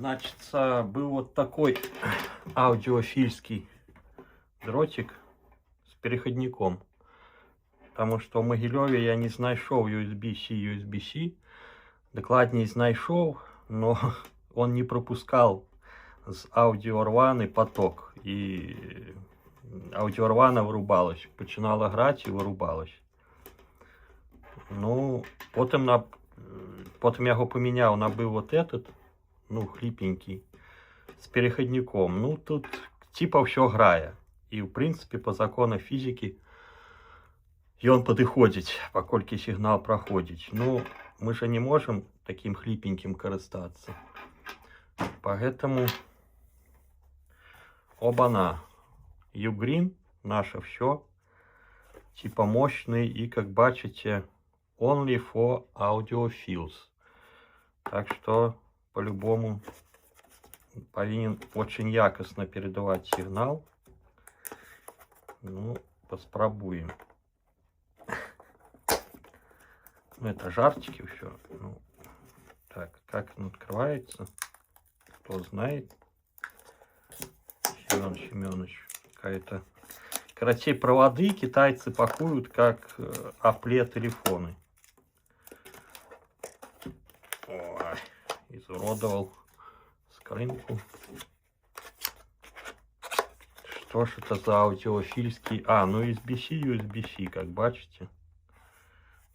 Значит, был вот такой аудиофильский дротик с переходником. Потому что в Могилеве я не знайшов USB-C, USB-C. Докладнее знайшов, но он не пропускал с аудіорвани поток. І аудіорвана вирубалась. Починала грати і вирубалась. Ну, потім я його поміняв на був вот этот, ну, хліпенький, з переходником. Ну, тут типа все грає. І, в принципі, по закону фізики он підходить, покольки сигнал проходить. Ну, мы же не можем таким хлипеньким користаться. Поэтому оба-на. Ugreen наше все. Типа мощный и, как бачите, only for audiophiles. Так что, по-любому, повинен очень якостно передавать сигнал. Ну, попробуем. Ну, это жартики все. Ну, так, как он открывается, кто знает. Семен Семенович, какая-то... Короче, проводы китайцы пакуют как Apple телефоны. Ой, изуродовал скрынку. Что ж это за аудиофильский... Ну USB-C, USB-C, как бачите.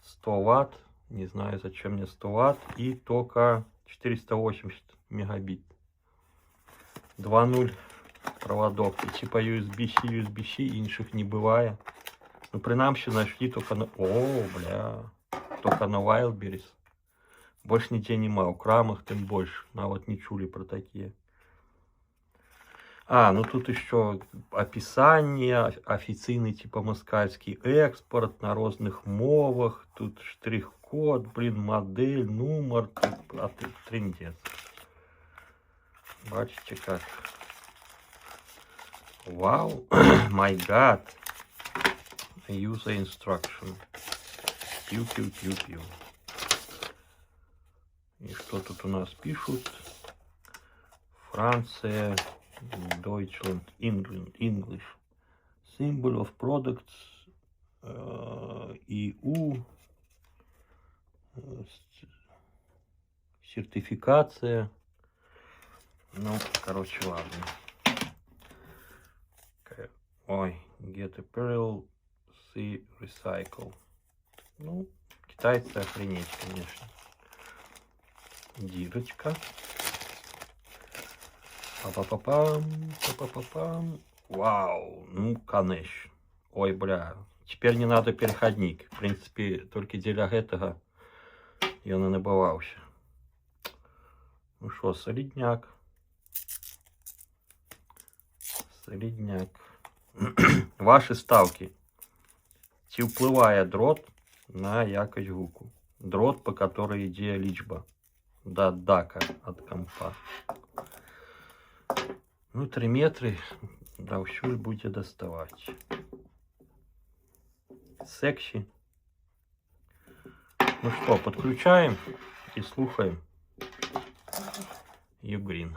100 Вт. Не знаю, зачем мне 100 Вт. И только 480 мегабит. 2.0 проводов. И типа USB-C, USB-C, інших не бывает. Ну, принамсі нашли только на... О, бля. Только на Wildberries. Больше нигде нема. У крамах тем больше. Вот не чули про такие. Ну тут еще описание, офиційний типа москальский экспорт на разных мовах. Тут штрих-код, блин, модель, номер. Трындец. Бачите как. Вау. My God. User instruction. Пью. И что тут у нас пишут? Франция. Deutschland, England, English. Symbol of products. EU. Сертификация. Ну, короче, ладно. Ой, get apparel, see recycle. Ну, китайцы охренеть, конечно. Дирочка. Па-па-па-пам. Вау, ну, конечно. Ой, бля. Теперь не надо переходник. В принципе, только для этого я не набывался. Ну что, солидняк. Солидняк. Ваши ставки. Чи впливає дрот на якость гуку? Дрот, по которой йде лічба до дака от компа. Ну, 3 метры, да, всюль будете доставать. Секси. Ну что, подключаем и слухаем Ugreen.